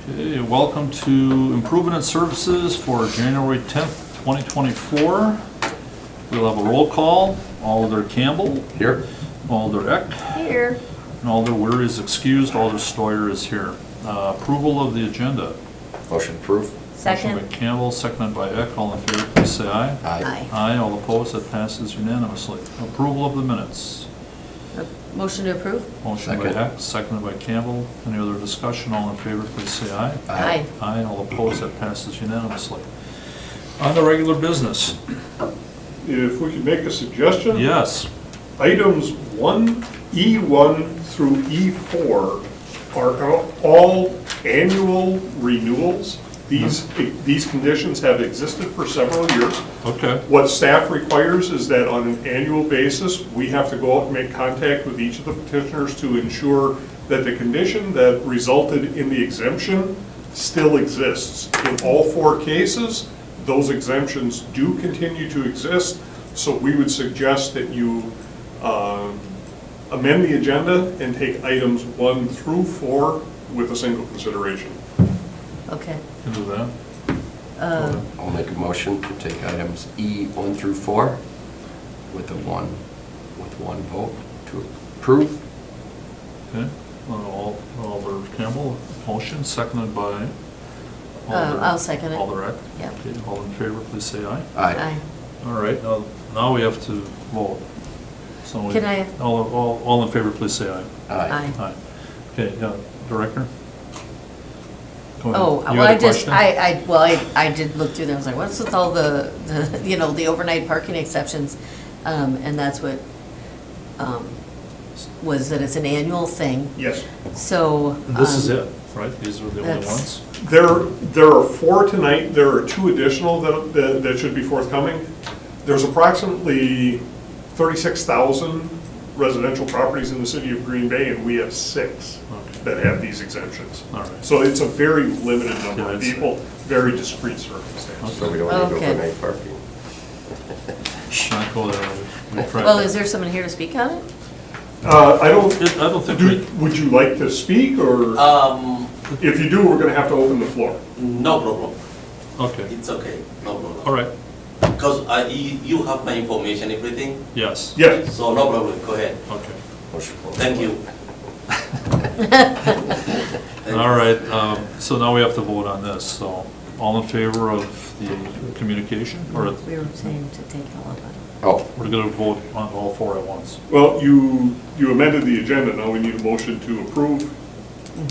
Okay, welcome to Improvement and Services for January 10th, 2024. We'll have a roll call. Alder Campbell. Here. Alder Eck. Here. And Alder Weir is excused. Alder Stoyer is here. Approval of the agenda. Motion approved. Second. Motion by Campbell, seconded by Eck. All in favor, please say aye. Aye. Aye, all opposed, that passes unanimously. Approval of the minutes. Motion to approve? Motion by Second. Eck, seconded by Campbell. Any other discussion? All in favor, please say aye. Aye. Aye, all opposed, that passes unanimously. On the regular business, If we could make a suggestion? yes, Items E1 through E4 are all annual renewals. These conditions have existed for several years. okay, What staff requires is that on an annual basis, we have to go out and make contact with each of the petitioners to ensure that the condition that resulted in the exemption still exists. In all four cases, those exemptions do continue to exist, so we would suggest that you amend the agenda and take items 1 through 4 with a single consideration. Okay. can do that. I'll make a motion to take items E1 through 4 with one vote to approve. Okay, Alder Campbell, motion, seconded by Alder. I'll second it. Alder Eck. Yeah. Okay, all in favor, please say aye. Aye. All right, now we have to vote. So we- Can I- All in favor, please say aye. Aye. Aye. Okay, Director? Go ahead. Oh, You well, had a question? I did look through them. I was like, what's with all the the overnight parking exceptions? And that's what, was that it's an annual thing. Yes. So. This is it, right? These are the only That's- ones? There are 4 tonight. There are 2 additional that should be forthcoming. There's approximately 36,000 residential properties in the city of Green Bay, and we have 6 Okay. that have these exemptions. All right. So it's a very limited number Yeah, of it's- people, very discrete circumstances. So we don't need Okay. overnight parking. Not go there. We tried Well, that. is there someone here to speak on it? I don't, I don't think we, would you like to speak, or if you do, we're gonna have to open the floor. No problem. okay, It's okay. No problem. all right, Because you have my information, everything. yes, Yes. So no problem. Go ahead. okay. Motion approved. Thank you. All right, so now we have to vote on this, so all in favor of the communication, or We were saying to take all of it. Oh, we're gonna vote on all 4 at once? Well, you amended the agenda, now we need a motion to approve.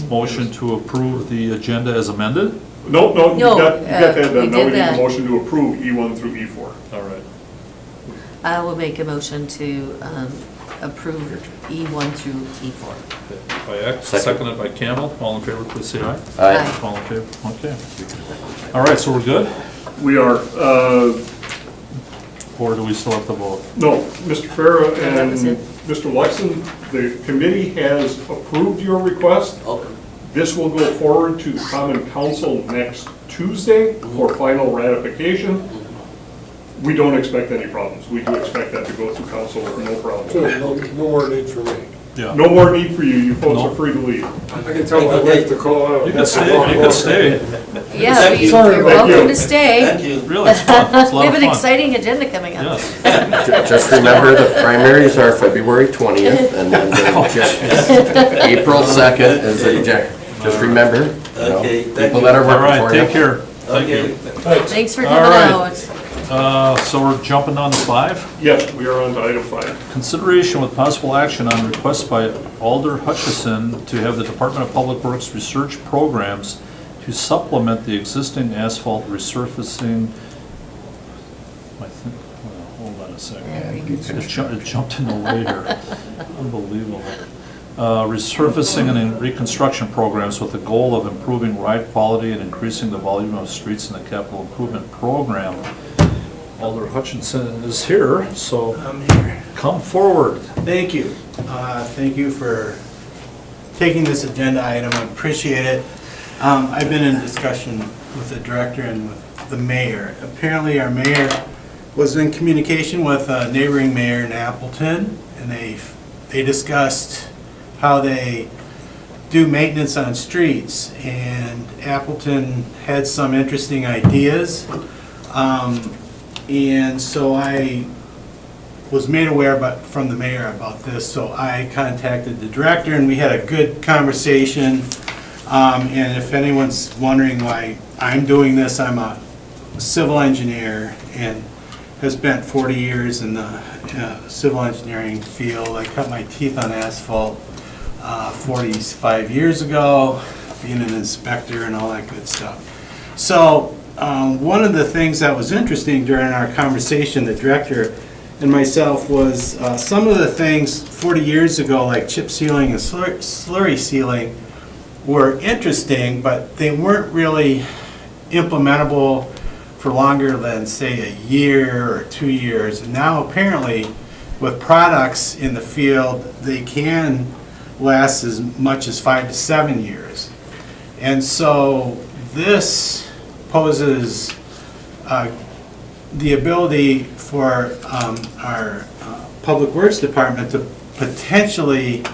Motion to approve the agenda as amended? No, you No, got that we done, now did we need a that. motion to approve E1 through E4. All right. I will make a motion to approve E1 through E4. By X, Second. seconded by Campbell, all in favor, please say aye. aye. All in favor, okay. All right, so we're good? We are, Or do we still have to vote? no, Mr. Farah Yeah, that was and it. Mr. Lexon, the committee has approved your request. Okay. This will go forward to the common council next Tuesday for final ratification. We don't expect any problems. We do expect that to go through council with no problems. No more need for me. Yeah. No more need for you. You folks No. are free to leave. I can tell my wife to call out. You can stay, you can stay. Yeah, Thank you. Sorry, you're thank you. welcome to stay. Thank you. Really, it's fun, it's a We lot have of an fun. exciting agenda coming up. Yes, Just remember the primaries are February 20th and then April 2nd is the, just remember, you know, Okay, thank people you. that are all working right, for you. take care. Thank Okay. you. Thanks for All coming right. out. So we're jumping on to 5. Yes, we are on to item 5. Consideration with possible action on request by Alder Hutchison to have the Department of Public Works research programs to supplement the existing asphalt resurfacing. Hold on a second. It jumped in the way here. Unbelievable. Resurfacing and reconstruction programs with the goal of improving ride quality and increasing the volume of streets in the capital improvement program. Alder Hutchinson is here, so I'm here. come forward. Thank you. Thank you for taking this agenda item. I appreciate it. I've been in discussion with the director and with the mayor. Apparently, our mayor was in communication with a neighboring mayor in Appleton, and they discussed how they do maintenance on streets, and Appleton had some interesting ideas. And so I was made aware from the mayor about this, so I contacted the director, and we had a good conversation. And if anyone's wondering why I'm doing this, I'm a civil engineer and have spent 40 years in the civil engineering field. I cut my teeth on asphalt 45 years ago, being an inspector and all that good stuff. So one of the things that was interesting during our conversation, the director and myself, was some of the things 40 years ago, like chip sealing and slurry sealing, were interesting, but they weren't really implementable for longer than, say, a year or 2 years. And now apparently, with products in the field, they can last as much as 5 to 7 years. And so this poses the ability for our Public Works Department to potentially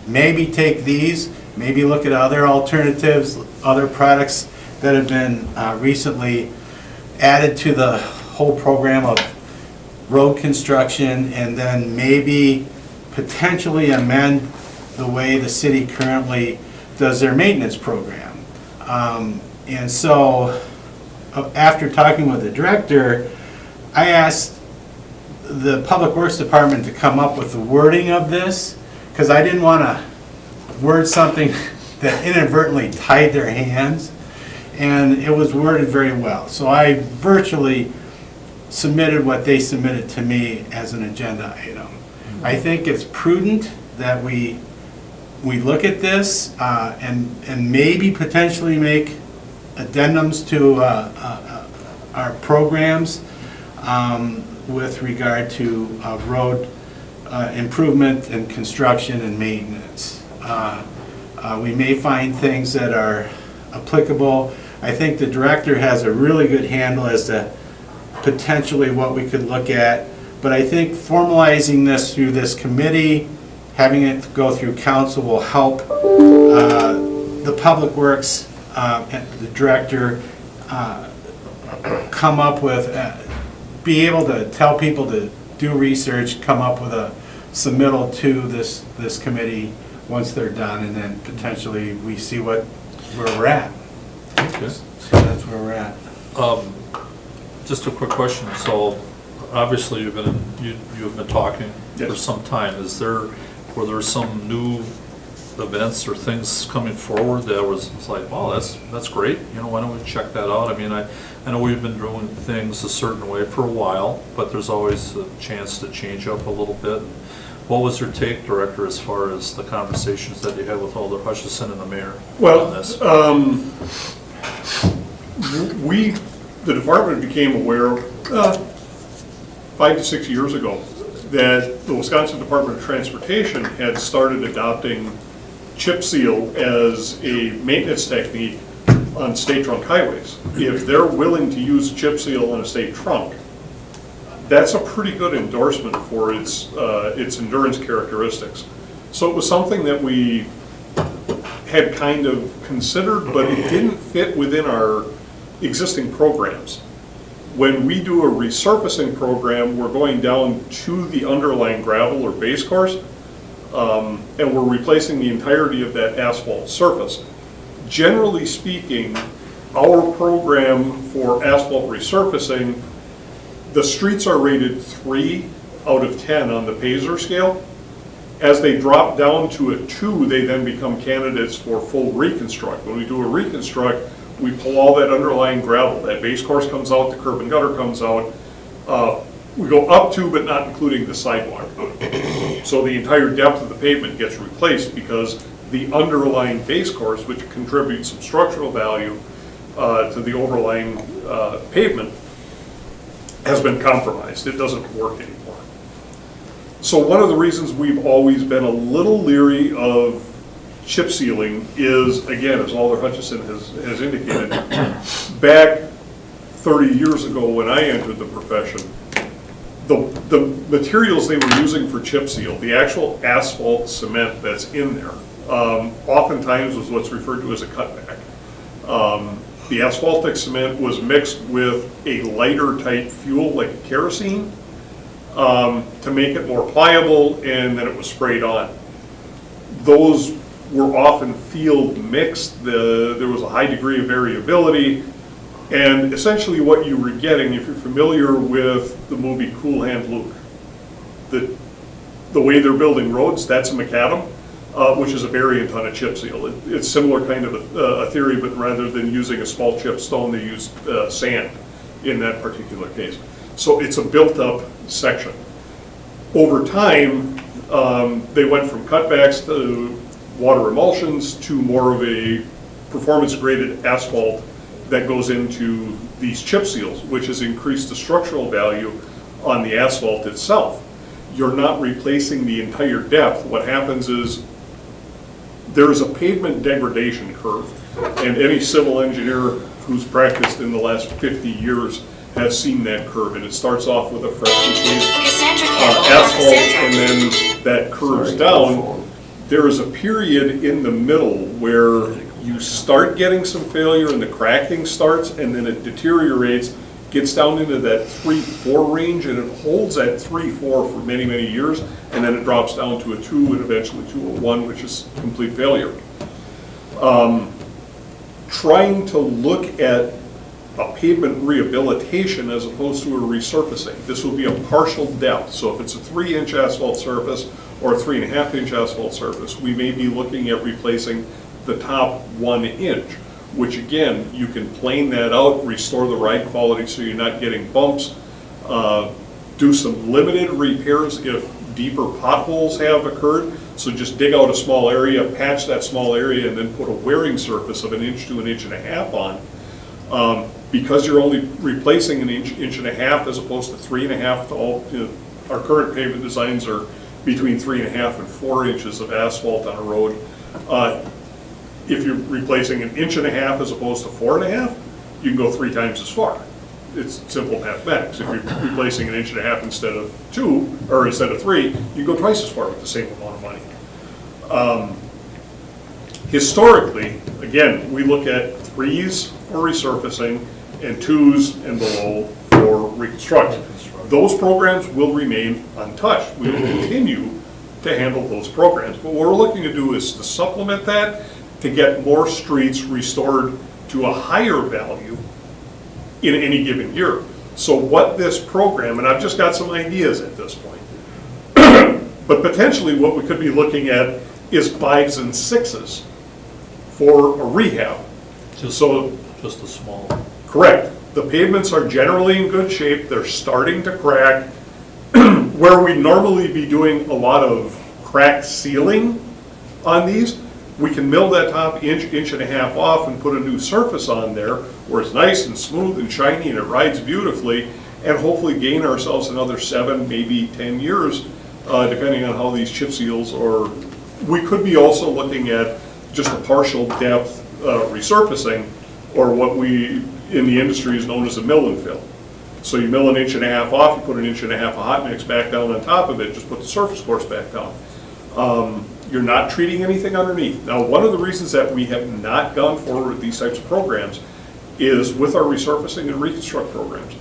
maybe take these, maybe look at other alternatives, other products that have been recently added to the whole program of road construction, and then maybe potentially amend the way the city currently does their maintenance program. And so, after talking with the director, I asked the Public Works Department to come up with the wording of this, because I didn't want to word something that inadvertently tied their hands, and it was worded very well. So I virtually submitted what they submitted to me as an agenda item. I think it's prudent that we look at this and maybe potentially make addendums to our programs with regard to road improvement and construction and maintenance. We may find things that are applicable. I think the director has a really good handle as to potentially what we could look at, but I think formalizing this through this committee, having it go through council, will help the Public Works and the director come up with, be able to tell people to do research, come up with a submittal to this committee once they're done, and then potentially we see where we're at. Okay. So that's where we're at. Just a quick question. So obviously you've been talking for Yes. some time. Were there some new events or things coming forward that was like, oh, that's great. Why don't we check that out? I mean, I know we've been doing things a certain way for a while, but there's always a chance to change up a little bit. What was your take, Director, as far as the conversations that you had with Alder Hutchison and the mayor on this? The department became aware 5 to 6 years ago that the Wisconsin Department of Transportation had started adopting chip seal as a maintenance technique on state trunk highways. If they're willing to use chip seal on a state trunk, that's a pretty good endorsement for its endurance characteristics. So it was something that we had kind of considered, but it didn't fit within our existing programs. When we do a resurfacing program, we're going down to the underlying gravel or base course, and we're replacing the entirety of that asphalt surface. Generally speaking, our program for asphalt resurfacing, the streets are rated 3 out of 10 on the Pazer scale. As they drop down to a 2, they then become candidates for full reconstruct. When we do a reconstruct, we pull all that underlying gravel. That base course comes out, the curb and gutter comes out. We go up to, but not including the sidewalk. So the entire depth of the pavement gets replaced because the underlying base course, which contributes some structural value to the overlying pavement, has been compromised. It doesn't work anymore. So one of the reasons we've always been a little leery of chip sealing is, again, as Alder Hutchison has indicated, back 30 years ago when I entered the profession, the materials they were using for chip seal, the actual asphalt cement that's in there, oftentimes was what's referred to as a cutback. The asphaltic cement was mixed with a lighter type fuel like kerosene to make it more pliable, and then it was sprayed on. Those were often field mixed. There was a high degree of variability, and essentially what you were getting, if you're familiar with the movie Cool Hand Luke, the way they're building roads, that's a macadam, which is a variant on a chip seal. It's similar kind of a theory, but rather than using a small chip stone, they used sand in that particular case. So it's a built-up section. Over time, they went from cutbacks to water emulsions to more of a performance-graded asphalt that goes into these chip seals, which has increased the structural value on the asphalt itself. You're not replacing the entire depth. What happens is there's a pavement degradation curve, and any civil engineer who's practiced in the last 50 years has seen that curve, and it starts off with a freshly paved asphalt, and then that curves down. There is a period in the middle where you start getting some failure and the cracking starts, and then it deteriorates, gets down into that 3-4 range, and it holds at 3-4 for many, many years, and then it drops down to a 2 and eventually to a 1, which is complete failure. Trying to look at a pavement rehabilitation as opposed to a resurfacing. This will be a partial depth, so if it's a 3-inch asphalt surface or a 3.5-inch asphalt surface, we may be looking at replacing the top 1 inch, which again, you can plane that out, restore the ride quality so you're not getting bumps, do some limited repairs if deeper potholes have occurred. So just dig out a small area, patch that small area, and then put a wearing surface of 1 inch to 1.5 inches on. Because you're only replacing 1 inch, 1.5 inches as opposed to 3.5 to all, our current pavement designs are between 3.5 and 4 inches of asphalt on a road. If you're replacing 1.5 inches as opposed to 4.5, you can go 3 times as far. It's simple mathematics. If you're replacing 1.5 inches instead of 2, or instead of 3, you go twice as far with the same amount of money. Historically, again, we look at 3s for resurfacing and 2s and below for reconstruction. Those programs will remain untouched. We will continue to handle those programs. But what we're looking to do is to supplement that to get more streets restored to a higher value in any given year. So what this program, and I've just got some ideas at this point, but potentially what we could be looking at is 5s and 6s for a rehab. Just a small. Correct. The pavements are generally in good shape. They're starting to crack. Where we'd normally be doing a lot of crack sealing on these, we can mill that top 1.5 inches off and put a new surface on there where it's nice and smooth and shiny and it rides beautifully, and hopefully gain ourselves another 7, maybe 10 years, depending on how these chip seals, or we could be also looking at just a partial depth resurfacing, or what we in the industry is known as a mill and fill. So you mill 1.5 inches off, you put 1.5 inches of hot mix back down on top of it, just put the surface course back down. You're not treating anything underneath. Now, one of the reasons that we have not gone forward with these types of programs is with our resurfacing and reconstruct programs.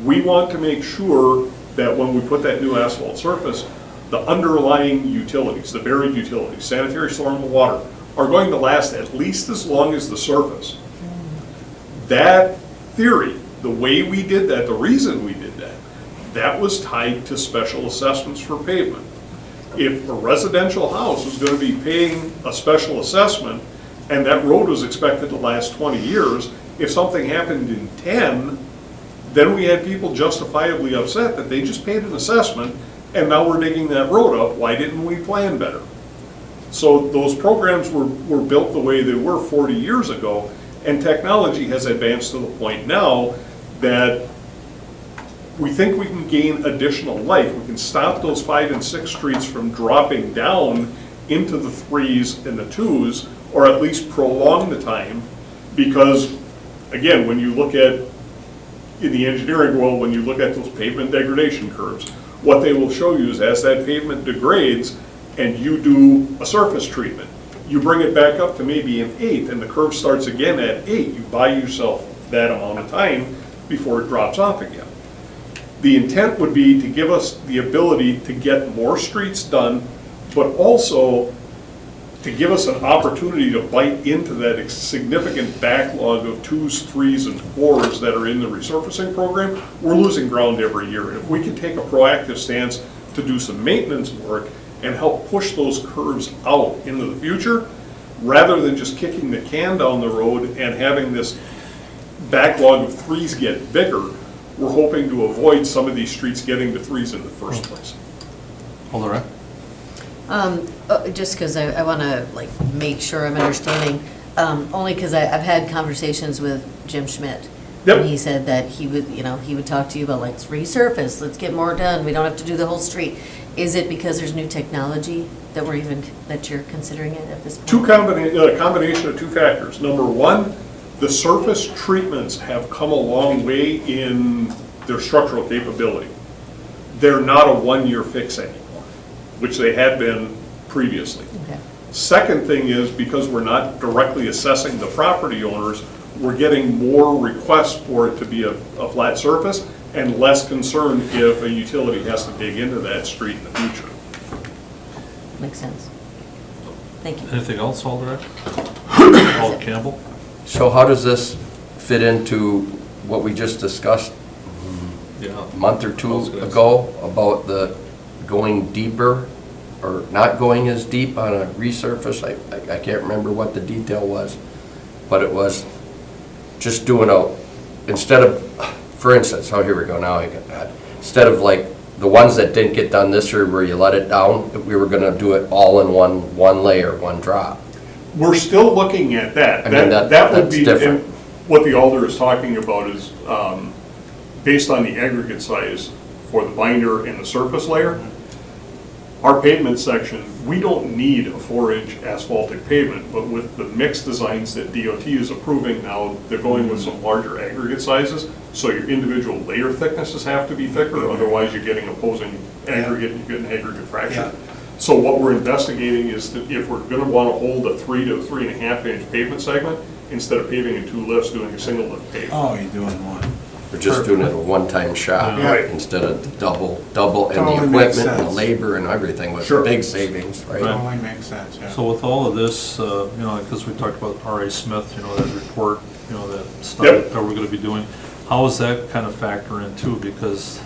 We want to make sure that when we put that new asphalt surface, the underlying utilities, the buried utilities, sanitary, storm, and water, are going to last at least as long as the surface. That theory, the way we did that, the reason we did that, that was tied to special assessments for pavement. If a residential house was going to be paying a special assessment and that road was expected to last 20 years, if something happened in 10, then we had people justifiably upset that they just paid an assessment and now we're digging that road up. Why didn't we plan better? So those programs were built the way they were 40 years ago, and technology has advanced to the point now that we think we can gain additional life. We can stop those 5 and 6 streets from dropping down into the 3s and the 2s, or at least prolong the time, because again, when you look at, in the engineering world, when you look at those pavement degradation curves, what they will show you is as that pavement degrades and you do a surface treatment, You bring it back up to maybe an 8, and the curve starts again at 8. You buy yourself that amount of time before it drops off again. The intent would be to give us the ability to get more streets done, but also to give us an opportunity to bite into that significant backlog of 2s, 3s, and 4s that are in the resurfacing program. We're losing ground every year. If we could take a proactive stance to do some maintenance work and help push those curves out into the future, rather than just kicking the can down the road and having this backlog of 3s get bigger, we're hoping to avoid some of these streets getting to 3s in the first place. Alderette? Just because I want to like make sure I'm understanding, only because I've had conversations with Jim Schmidt. Yep. And he said that he would, he would talk to you about, like, let's resurface, let's get more done, we don't have to do the whole street. Is it because there's new technology that that you're considering it at this point? A combination of two factors. Number one, the surface treatments have come a long way in their structural capability. They're not a one-year fix anymore, which they had been previously. Okay. Second thing is, because we're not directly assessing the property owners, we're getting more requests for it to be a flat surface and less concern if a utility has to dig into that street in the future. Makes sense. Thank you. Anything else, Alderette? Alder Campbell? So how does this fit into what we just discussed Yeah. a month or I was two gonna ago about the going deeper or not going as deep on a resurface? I can't remember what the detail was, but it was just doing instead of, for instance, oh, here we go, now I got that. Instead of like the ones that didn't get done this year where you let it down, we were gonna do it all in one layer, one drop. We're still looking at that. I mean, That would that's be, different. and what the alder is talking about is, based on the aggregate size for the binder and the surface layer, our pavement section, we don't need a 4-inch asphaltic pavement, but with the mixed designs that DOT is approving now, they're going with some larger aggregate sizes, so your individual layer thicknesses have to be thicker, otherwise you're getting opposing aggregate, and you're getting aggregate fracture. So what we're investigating is that if we're gonna wanna hold a 3 to 3.5 inch pavement segment, instead of paving in 2 lifts, doing a single lift pave. Oh, you're doing one. We're just doing it a one-time shot Right. instead of double, and the Totally makes equipment and the sense. labor and everything was Sure. big savings, right? Right. Totally makes sense, yeah. So with all of this, because we talked about R.A. Smith, that report, that study Yep. that we're going to be doing, how does that kind of factor in too? Because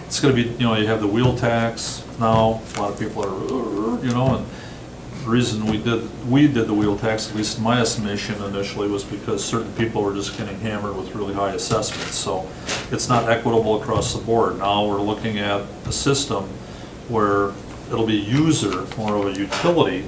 it's going to be, you have the wheel tax now, a lot of people are, and the reason we did the wheel tax, at least my estimation initially, was because certain people were just getting hammered with really high assessments. So it's not equitable across the board. Now we're looking at a system where it'll be user, more of a utility,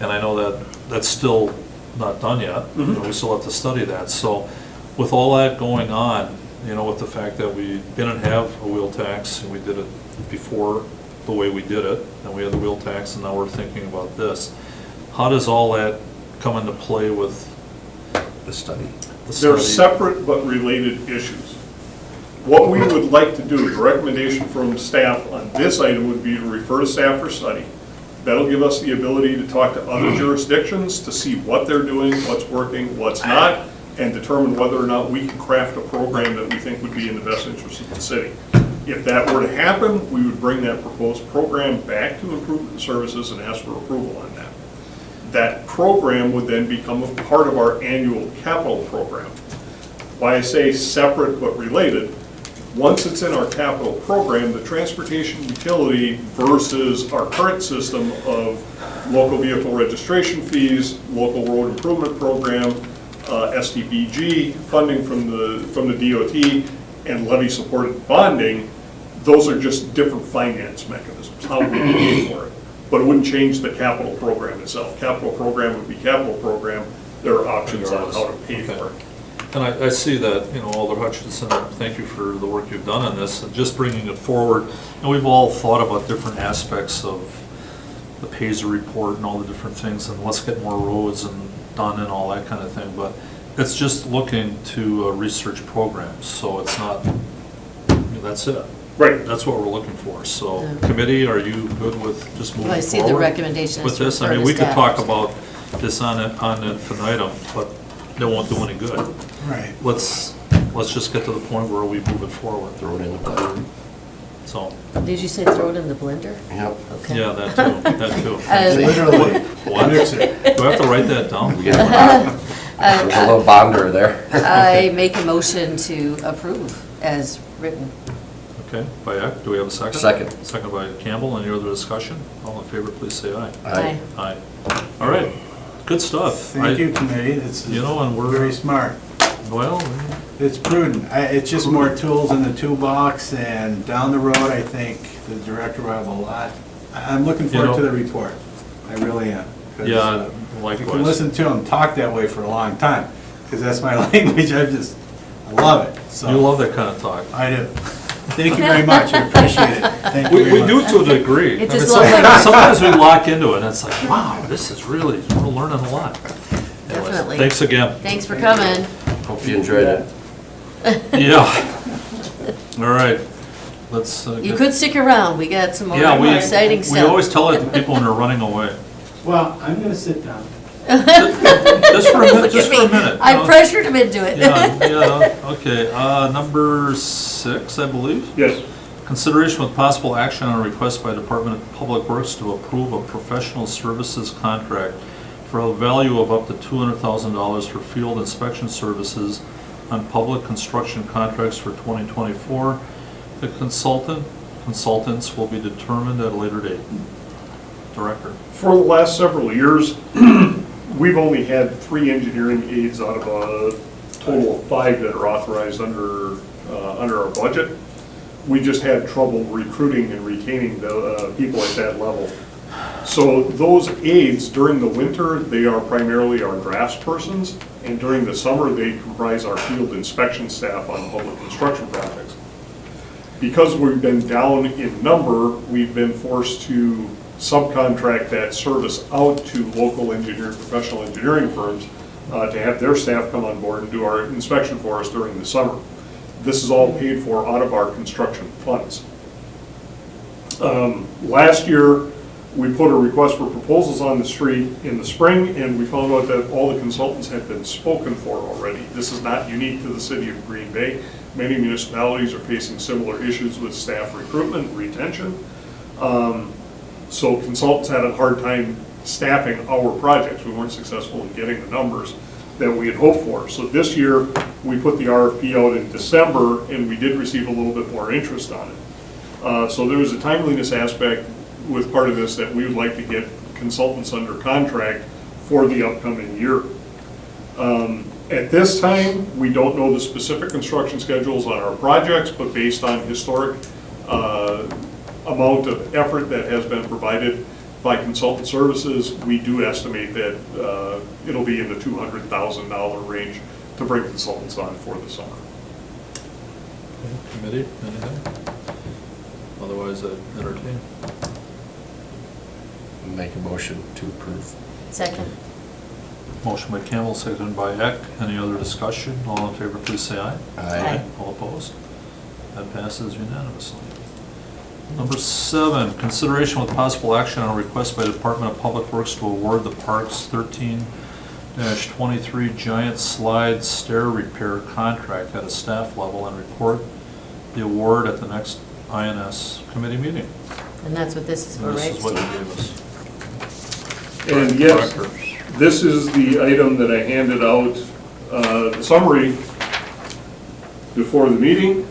and I know that that's still not done yet. We still have to study that. So with all that going on, with the fact that we didn't have a wheel tax, and we did it before the way we did it, and we had the wheel tax, and now we're thinking about this. How does all that come into play with The study. the They're study? separate but related issues. What we would like to do, the recommendation from staff on this item would be to refer to staff for study. That'll give us the ability to talk to other jurisdictions to see what they're doing, what's working, what's not, and determine whether or not we can craft a program that we think would be in the best interest of the city. If that were to happen, we would bring that proposed program back to Improvement Services and ask for approval on that. That program would then become a part of our annual capital program. Why I say separate but related, once it's in our capital program, the transportation utility versus our current system of local vehicle registration fees, local road improvement program, STBG, funding from the DOT, and levy-supported bonding, those are just different finance mechanisms, how we pay for it. But it wouldn't change the capital program itself. Capital program would be capital program. There are options on how to pay for it. And I see that, Alder Hutchinson, thank you for the work you've done on this, and just bringing it forward. And we've all thought about different aspects of the PASER report and all the different things, and let's get more roads and done and all that kind of thing. But it's just looking to research programs, so it's not, that's it. Right. That's what we're looking for. So Yeah. committee, are you good with just moving Well, forward? I see the recommendation is With to this, I refer mean, to we could staff. talk about this on infinitum, but it won't do any good. Right. Let's just get to the point where we move it forward. Throw it in the blender. So, Did you say throw it in the blender? Yep. Okay. yeah, that too, that too. Literally, What? mix it. Do I have to write that down? We got a bond. There's a little bonder there. I make a motion to approve as written. Okay, by Eck, do we have a second? Second. Second by Campbell, any other discussion? All in favor, please say aye. Aye. Aye. All right, good stuff. Thank you, committee. It's You know, and we're, very smart. well, It's prudent. It's just more tools in the toolbox, and down the road, I think the director will have a lot. I'm looking forward to the report. I really am. 'Cause, yeah, You can likewise. listen to him talk that way for a long time, because that's my language. I love it. So You love that kind of talk. I do. Thank you very much. I appreciate it. Thank you We very do much. to a degree. It's I mean, just love sometimes we lock into it, and it's like, wow, this is really, we're learning a lot. Anyways, Definitely. Thanks again. Thanks for coming. Hope you enjoyed it. Yeah. All right, let's. You could stick around, we got some more Yeah, exciting we stuff. always tell it to people when they're running away. Well, I'm going to sit down. Just for a minute, Look just at for a me. minute. I pressured him into it. Yeah, okay. Number 6, I believe. Yes. Consideration with possible action on a request by Department of Public Works to approve a professional services contract for a value of up to $200,000 for field inspection services on public construction contracts for 2024. The consultants will be determined at a later date. Director. For the last several years, we've only had 3 engineering aides out of a total of 5 that are authorized under our budget. We just had trouble recruiting and retaining the people at that level. So those aides, during the winter, they are primarily our draftspersons, and during the summer, they comprise our field inspection staff on public construction projects. Because we've been down in number, we've been forced to subcontract that service out to local professional engineering firms to have their staff come on board and do our inspection for us during the summer. This is all paid for out of our construction funds. Last year, we put a request for proposals on the street in the spring, and we found out that all the consultants had been spoken for already. This is not unique to the city of Green Bay. Many municipalities are facing similar issues with staff recruitment and retention. So consultants had a hard time staffing our projects. We weren't successful in getting the numbers that we had hoped for. So this year, we put the RFP out in December, and we did receive a little bit more interest on it. So there was a timeliness aspect with part of this that we would like to get consultants under contract for the upcoming year. At this time, we don't know the specific construction schedules on our projects, but based on historic amount of effort that has been provided by consultant services, we do estimate that it'll be in the $200,000 range to bring consultants on for the summer. Committee, anything? Otherwise, I'd entertain. Make a motion to approve. Second. Motion by Campbell, seconded by Eck. Any other discussion? All in favor, please say aye. Aye. All opposed? That passes unanimously. Number 7, consideration with possible action on a request by the Department of Public Works to award the Parks 13-23 Giant Slide Stair Repair Contract at a staff level and report the award at the next INS committee meeting. And that's what this is for, And right, this is what you Steve? gave us. And yes, Director. this is the item that I handed out, the summary before the meeting.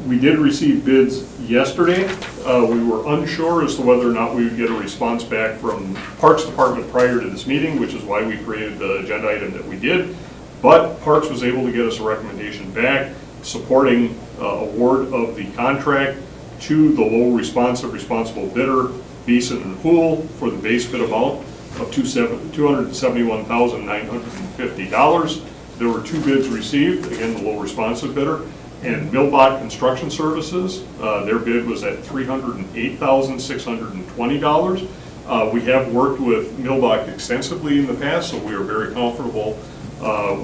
We did receive bids yesterday. We were unsure as to whether or not we would get a response back from Parks Department prior to this meeting, which is why we created the agenda item that we did. But Parks was able to get us a recommendation back supporting award of the contract to the low responsive responsible bidder, Beeson and Pool, for the base bid amount of $271,950. There were 2 bids received, again, the low responsive bidder, and Millbot Construction Services, their bid was at $308,620. We have worked with Millbot extensively in the past, so we are very comfortable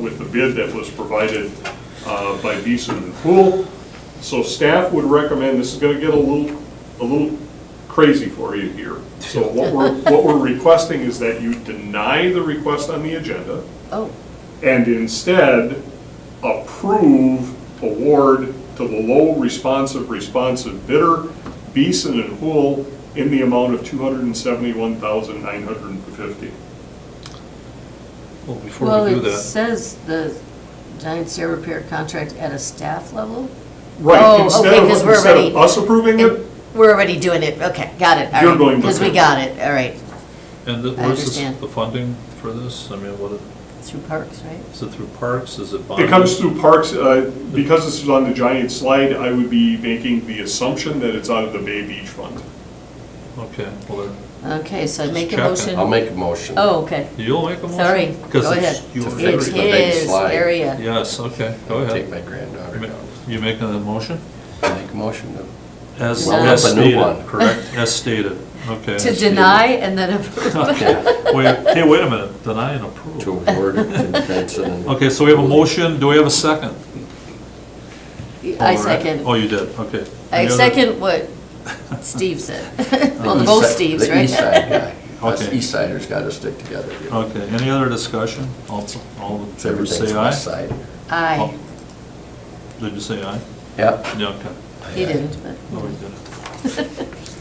with the bid that was provided by Beeson and Pool. So staff would recommend, this is going to get a little crazy for you here. So what we're requesting is that you deny the request on the agenda Oh, and instead approve award to the low responsive bidder, Beeson and Hool, in the amount of $271,950. Well, before well, we do it that, says the giant stair repair contract at a staff level? Right, Oh, instead okay, of 'cause we're instead already- of us approving it, We're already doing it, okay, got it, all You're right. going Because we with it. got it, all right, and I where's this, understand. the funding for this? I mean, what, through parks, right? is it through parks, is it it bonded? comes through parks, because this is on the giant slide, I would be making the assumption that it's out of the Bay Beach Fund. Okay, well, Okay, so I Just make a checking. motion. I'll make a motion. Oh, okay, you'll make a motion? Sorry, Because go it's ahead. your To it's fix area. the big his slide. area. Yes, okay, go Take ahead. my granddaughter down. You making a motion? Make a motion to As Well, as up a new stated, one. correct? As stated, okay. To as stated. deny and then approve. Wait, hey, wait a minute, deny and approve. to award it to Benson and. Okay, so we have a motion, do we have a second? I All right. second. Oh, you did, okay. I Any other- second what Steve said. Well, east both side- Steves, The east right? side guy. Us Okay. east siders gotta stick together. you know. Okay, any other discussion? All in favor Everything's say west aye. side. Aye, Did you say aye? Yep. Yeah, okay. he didn't, but. No, we didn't.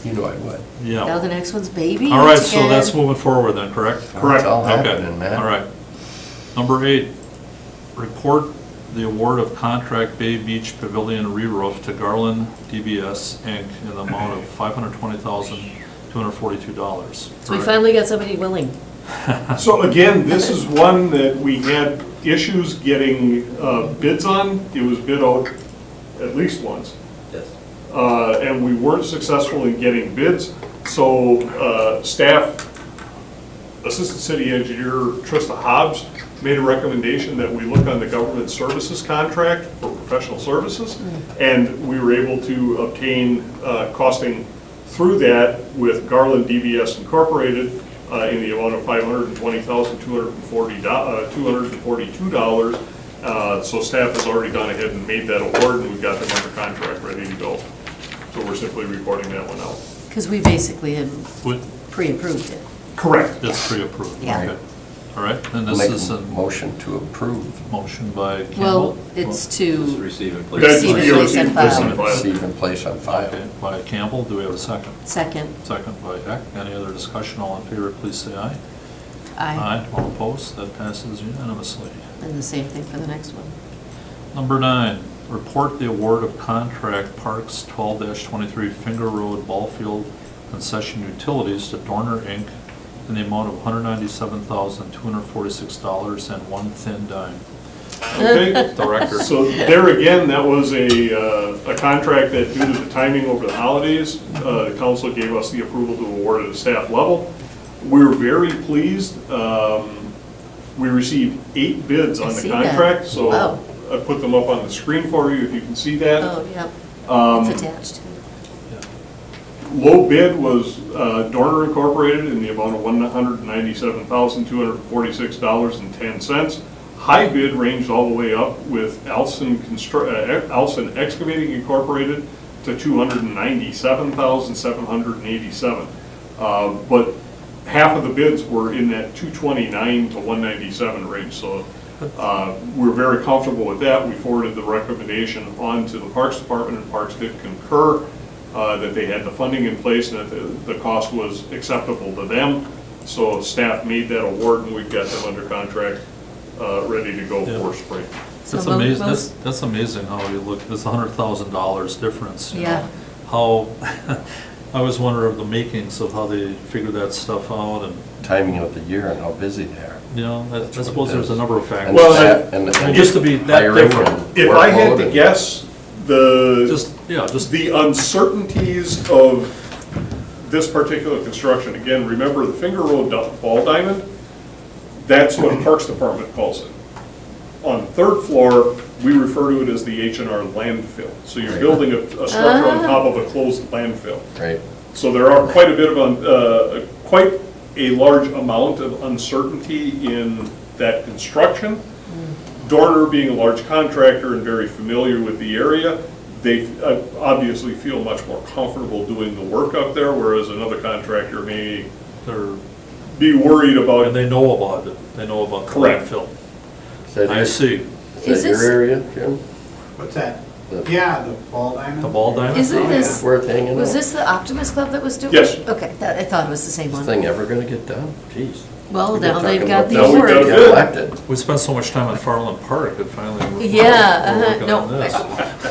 You know I would. Now Yeah. the next one's baby. All right, once so that's again. moving forward then, correct? Correct. It's all Okay, happening, man. all right. Number 8, report the award of contract Bay Beach Pavilion re-roof to Garland DBS Inc. in the amount of $520,242. So we finally got somebody willing. So again, this is one that we had issues getting bids on. It was bid out at least once. Yes. And we weren't successful in getting bids. So staff, Assistant City Engineer Trista Hobbs made a recommendation that we look on the government services contract for professional services. And we were able to obtain costing through that with Garland DBS Incorporated in the amount of $520,242. So staff has already gone ahead and made that award, and we've got them under contract ready to go. So we're simply reporting that one out. Because we basically had Would- pre-approved it. Correct. It's pre-approved, Yeah. okay. All right, and this Make is a a motion to approve. motion by Campbell. Well, it's Just to, receive and That's Receive and your place on receive, place file. on file. Receive and place on file. Okay, by Campbell, do we have a second? second, Second by Eck. Any other discussion? All in favor, please say aye. aye. All opposed, that passes unanimously. And the same thing for the next one. Number 9, report the award of contract Parks 12-23 Finger Road Ball Field Concession Utilities to Dorner Inc. in the amount of $197,246 and 1 thin dime. Okay, Director. so there again, that was a contract that due to the timing over the holidays, the council gave us the approval to award at a staff level. We're very pleased. We received 8 bids I on the see that. contract, so Wow. I put them up on the screen for you if you can see that. Oh, yep, it's attached. Low bid was Dorner Incorporated in the amount of $197,246.10. High bid ranged all the way up with Alson Excavating Incorporated to $297,787. But half of the bids were in that 229 to 197 range, so we're very comfortable with that. We forwarded the recommendation on to the Parks Department, and Parks did concur that they had the funding in place and that the cost was acceptable to them. So staff made that award, and we've got them under contract, ready to go Yeah. for spring. So That's mo- amazing, most- that's amazing how you look, this $100,000 difference. you know, Yeah. How, I always wonder of the makings of how they figure that stuff out and, Timing of the year and how busy they are. you know, I That's what suppose it there's a is. number of And factors. Well, that- and And just to be that hiring different. and If I had workload to and- guess, Just, the uncertainties of this particular construction, again, remember the Finger Road Ball Diamond, that's what Parks Department calls it. On the 3rd floor, we refer to it as the H&R landfill. So you're Right. building a structure on top of a closed landfill. Right. So there are quite a bit of, quite a large amount of uncertainty in that construction. Dorner being a large contractor and very familiar with the area, they obviously feel much more comfortable doing the work up there, whereas another contractor may They're, be worried about. and they know about it, they know about the Correct. landfill. Is that I your- see. Is Is that your this- area, Jim? What's that? The- Yeah, the ball diamond. The ball diamond? Isn't this, Where it's hanging was out? this the Optimist Club that was doing? Yes. Okay, I thought it was the same This one. thing ever gonna get done? Jeez. Well, We've been now they've talking got about the that. Now we've got award. a Get bid. elected. We spent so much time at Farland Park, and finally we're Yeah, we're working no, on this.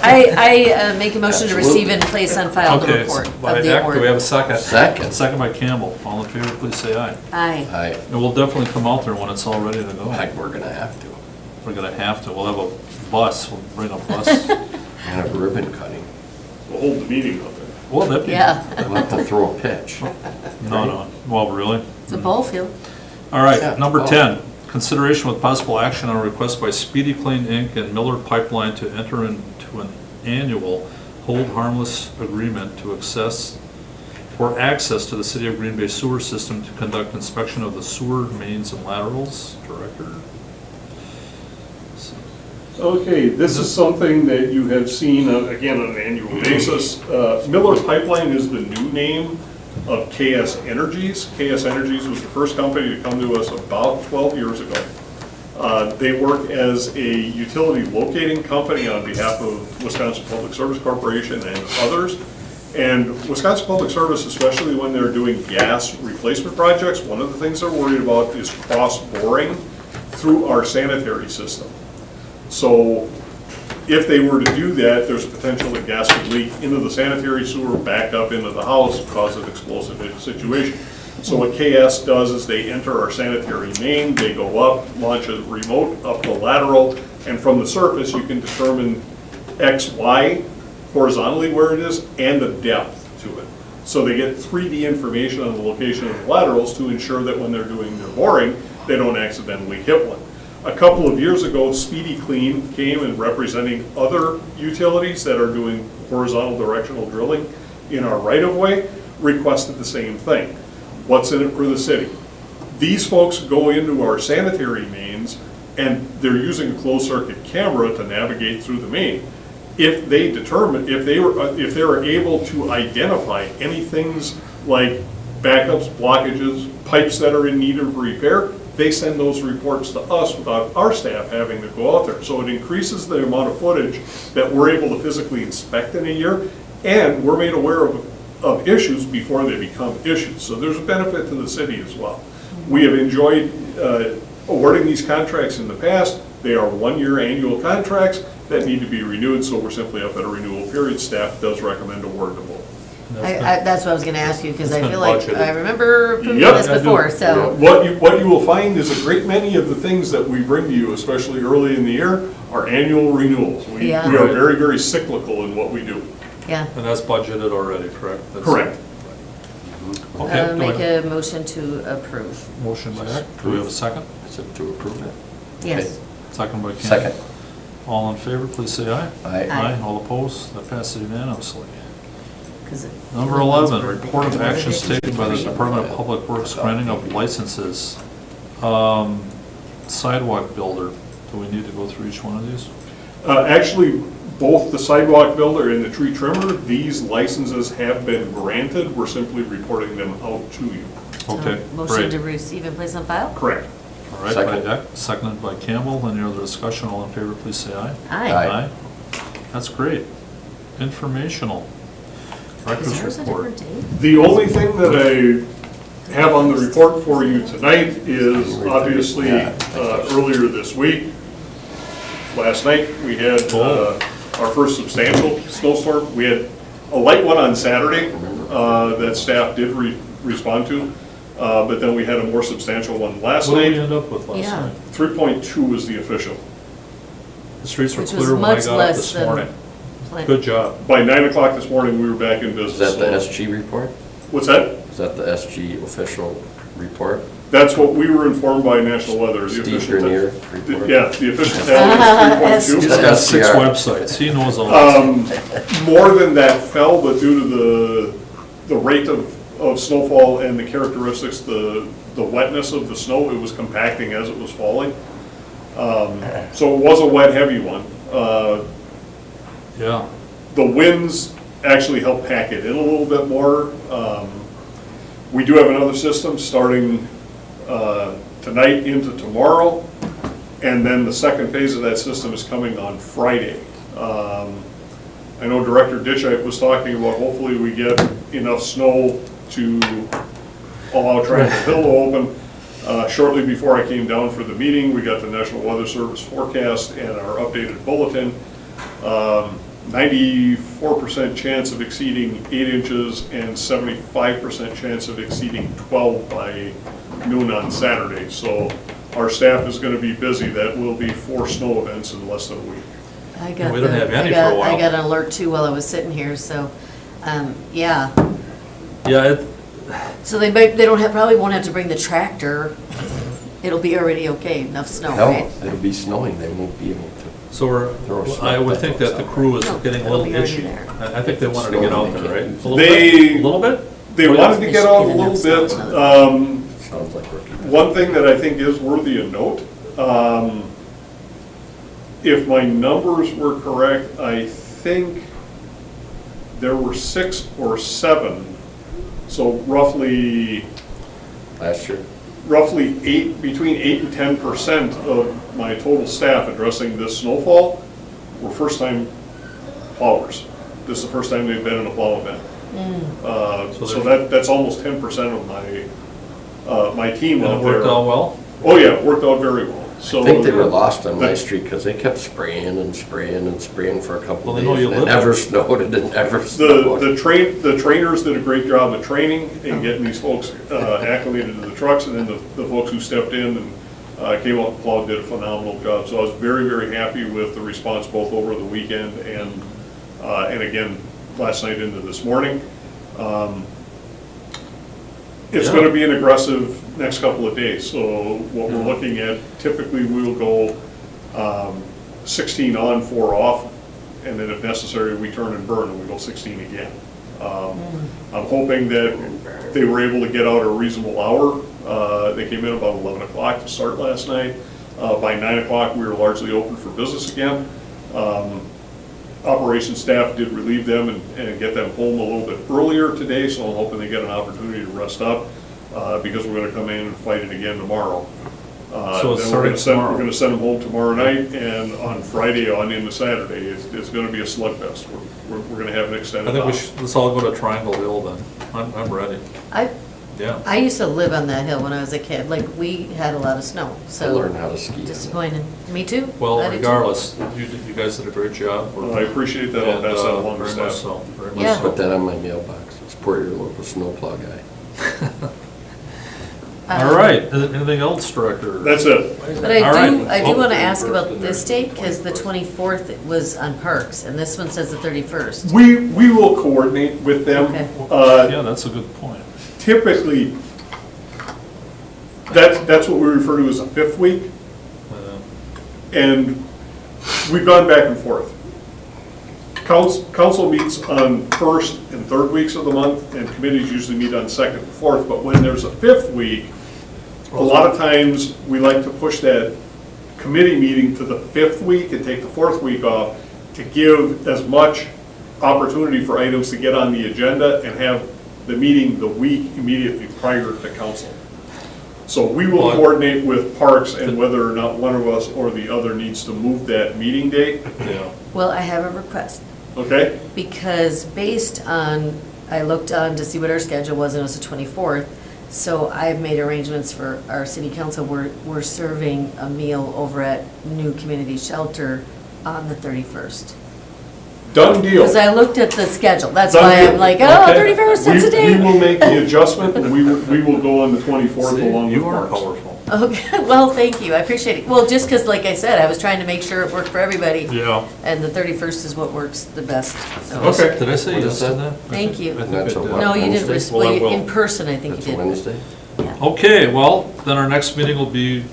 I make a motion to receive Absolutely. and place on file the Okay, report by of the Eck, do we have a award. second? Second. Second by Campbell. All in favor, please say aye. Aye. I, And we'll definitely come out there when it's all ready to go. heck, we're gonna have to. We're gonna have to, we'll have a bus, we'll bring a bus. And a ribbon cutting. We'll hold the meeting up there. Well, that'd be. Yeah, We'll have to throw a pitch. No, well, really? it's a ball field. All right, Yeah. number Oh. 10, consideration with possible action on a request by Speedy Clean Inc. and Miller Pipeline to enter into an annual hold harmless agreement to for access to the City of Green Bay sewer system to conduct inspection of the sewer mains and laterals. Director? Okay, this is something that you have seen, again, on an annual basis. Miller Pipeline is the new name of KS Energies. KS Energies was the first company to come to us about 12 years ago. They work as a utility locating company on behalf of Wisconsin Public Service Corporation and others. And Wisconsin Public Service, especially when they're doing gas replacement projects, one of the things they're worried about is cross-boring through our sanitary system. So if they were to do that, there's a potential that gas could leak into the sanitary sewer, back up into the house, cause an explosive situation. So what KS does is they enter our sanitary main, they go up, launch a remote up the lateral, and from the surface, you can determine X, Y, horizontally where it is, and the depth to it. So they get 3D information on the location of the laterals to ensure that when they're doing their boring, they don't accidentally hit one. A couple of years ago, Speedy Clean came and representing other utilities that are doing horizontal directional drilling in our right-of-way, requested the same thing. What's in it for the city? These folks go into our sanitary mains and they're using a closed-circuit camera to navigate through the main. If they determine, if they are able to identify any things like backups, blockages, pipes that are in need of repair, they send those reports to us without our staff having to go out there. So it increases the amount of footage that we're able to physically inspect in a year, and we're made aware of issues before they become issues. So there's a benefit to the city as well. We have enjoyed awarding these contracts in the past. They are one-year annual contracts that need to be renewed, so we're simply up at a renewal period. Staff does recommend award to both. That's what I was gonna ask you, because It's I been feel like budgeted. I remember approving Yep. this I do. before, so. What you will find is a great many of the things that we bring to you, especially early in the year, are annual renewals. We Yeah. are very, very cyclical in what we do. Yeah. And that's budgeted already, correct? That's- Correct. Okay, do Make I- a motion to approve. motion by Eck. Do we have a second? Is it to approve it? Yes. Second by Campbell. Second. All in favor, please say aye. Aye. Aye. All opposed? That passes unanimously. 'Cause Number 11, report of actions taken by the Department of Public Works granting of licenses. Sidewalk builder, do we need to go through each one of these? Actually, both the sidewalk builder and the tree trimmer, these licenses have been granted. We're simply reporting them out to you. Okay, Motion to great. receive and place on file? Correct. All right, by Second. Eck, seconded by Campbell. Any other discussion? All in favor, please say aye. Aye. That's great. Informational. Is Director's yours a report. different date? The only thing that I have on the report for you tonight is obviously earlier this week, last night, we had our first substantial snowstorm. We had a light one on Saturday that staff did respond to, but then we had a more substantial one last What did we night. end up with last Yeah. night? 3.2 was the official. The streets were Which was clear when I much got up less this than morning. planned. Good job. By 9 o'clock this morning, we were back in Is business. that the SG report? What's that? Is that the SG official report? That's what we were informed by National Weather. The Steve official Grenier ta- report? Yeah, the official tally is He's 3.2. got 6 SDR. websites. He knows all this. More than that fell, but due to the rate of snowfall and the characteristics, the wetness of the snow, it was compacting as it was falling. So it was a wet, heavy one. Yeah. the winds actually help pack it in a little bit more. We do have another system starting tonight into tomorrow, and then the second phase of that system is coming on Friday. I know Director Ditchite was talking about hopefully we get enough snow to allow Triangle Hill to open. Shortly before I came down for the meeting, we got the National Weather Service forecast and our updated bulletin. 94% chance of exceeding 8 inches and 75% chance of exceeding 12 by noon on Saturday. So our staff is going to be busy. That will be 4 snow events in less than a week. I got We don't the- have any I got- for a while. I got an alert too while I was sitting here, so, yeah. Yeah, So they don't have, probably won't have to bring the tractor. It'll be already okay, enough snow, Hell, right? it'll be snowing, they won't be able to. so I would think that the crew is No, getting a it'll little be already itchy. there. I think they wanted to get out there, right? A little They- bit? A little bit? They wanted to get out a little bit. Sounds like rookie. One thing that I think is worthy of note, if my numbers were correct, I think there were 6 or 7, so roughly Last year, 8, between 8 and 10% of my total staff addressing this snowfall were first-time plowers. This is the first time they've been in a plow event. So that's almost 10% of my team And out it there. worked out well? Oh, yeah, it worked out very well. So I think they were lost on my the- street because they kept spraying and spraying and spraying for a couple Well, of they know days. you And it live there. never snowed, and it never The snowed. the trainers did a great job of training and getting these folks acclimated to the trucks, and then the folks who stepped in and came out and plowed did a phenomenal job. So I was very, very happy with the response both over the weekend and again, last night into this morning. It's Yeah. gonna be an aggressive next couple of days, so what we're looking at, typically we will go 16 on, 4 off, and then if necessary, we turn and burn and we go 16 again. I'm hoping that they were able to get out a reasonable hour. They came in about 11 o'clock to start last night. By 9 o'clock, we were largely open for business again. Operations staff did relieve them and get them home a little bit earlier today, so I'm hoping they get an opportunity to rest up, because we're gonna come in and fight it again tomorrow. So it's Then starting tomorrow. We're gonna send them home tomorrow night, and on Friday on into Saturday, it's gonna be a slugfest. We're gonna have an I extended. think we off. should, let's all go to Triangle Hill then. I'm ready. Yeah. I used to live on that hill when I was a kid, like, we had a lot of snow, I so. learned how to ski. on it. Disappointed. Me too. Well, I did too. regardless, you guys did a great job. I appreciate that. I'll And, pass that along to very much staff. so, very much Yeah. so. Put that on my mailbox. Support your local snowplow guy. All right, anything else, Director? That's it. But I All do, right. I do Oh. want to ask about this date, because the 24th was on Parks, and this one says the 31st. We will coordinate with them. Okay. Yeah, that's a good point. Typically, that's what we refer to as a 5th week, and we've gone back and forth. Council meets on 1st and 3rd weeks of the month, and committees usually meet on 2nd and 4th, but when there's a 5th week, a lot of times, we like to push that committee meeting to the 5th week and take the 4th week off to give as much opportunity for items to get on the agenda and have the meeting the week immediately prior to council. So we will Well, coordinate with Parks and whether or not one of us or the other needs to move that meeting date, Yeah. Well, I have a request, okay? because based on, I looked on to see what our schedule was, and it was the 24th, so I've made arrangements for our city council, we're serving a meal over at New Community Shelter on the 31st. Done deal. Because I looked at the schedule, that's Done why deal. I'm like, oh, Okay. 31st, that's a We will date. make the adjustment, and we will go on the 24th See, along with you are Parks. powerful. Okay, well, thank you, I appreciate it. Well, just because, like I said, I was trying to make sure it worked for everybody, Yeah. and the 31st is what works the best, so. Okay. Did I say What yes is to that? that? Thank you. I think That's I a did. what? No, you didn't, Wednesday? Well, I well, will. in person, I think That's you a did. Wednesday? Yeah. Okay, well, then our next meeting will be,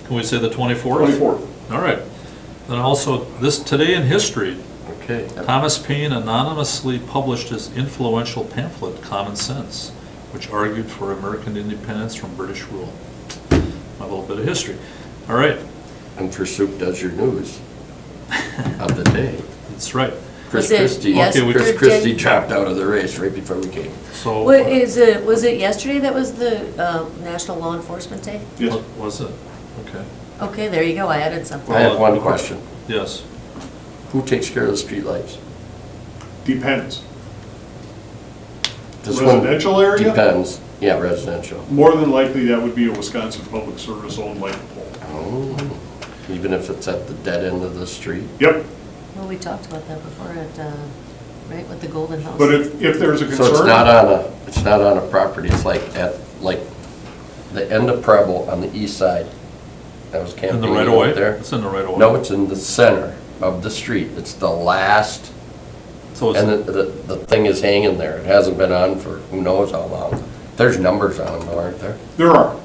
can we say the 24th? 24th. All right. Then also, today in history, Okay. Thomas Paine anonymously published his influential pamphlet, Common Sense, which argued for American independence from British rule. A little bit of history. All right, And for Soup Does Your News of the day. that's right. Chris Was it Christie, yesterday? Chris Christie dropped out of the race right before we came. So. What is it, was it yesterday that was the National Law Enforcement Day? Yes. Was it? Okay. Okay, there you go, I added something. I have one question. Yes. Who takes care of the streetlights? Depends. This one Residential area? Depends, yeah, residential. More than likely, that would be a Wisconsin Public Service owned light pole. Oh, even if it's at the dead end of the street? Yep, Well, we talked about that before at, right, with the Golden House. but if there's a concern. So it's not on a property, it's like at, like, the end of Preble on the east side. I was In camping the right out of way? there. It's in the right of way? No, it's in the center of the street. It's the last, So and it's, the thing is hanging there. It hasn't been on for who knows how long. There's numbers on them, though, aren't there? There are.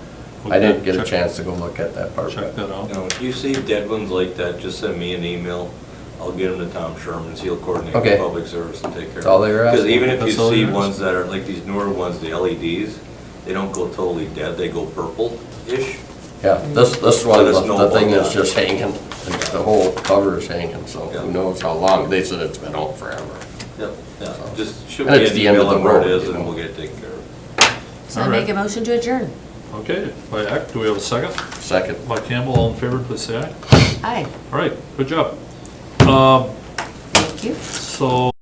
I didn't get a check- chance to go look at that part. Check that out. Now, if you see dead ones like that, just send me an email. I'll get them to Tom Sherman, he'll coordinate Okay. with public service and take care of it. That's all they were Because asking. even if you That's all see they were ones that are, like these newer ones, the LEDs, they don't go totally dead, they go purple-ish. Yeah, this one, Let us know the thing about is that. just hanging, the whole cover is hanging, so Yeah. who knows how long. They said it's been out forever. Yep, yeah, just shoot And me it's an the end of email the on where it road, is you and know. we'll get it taken care of. So I All make right. a motion to adjourn. Okay, by Act, do we have a second? Second. By Campbell, all in favor, please say aye. Aye, All right, good job. thank you. So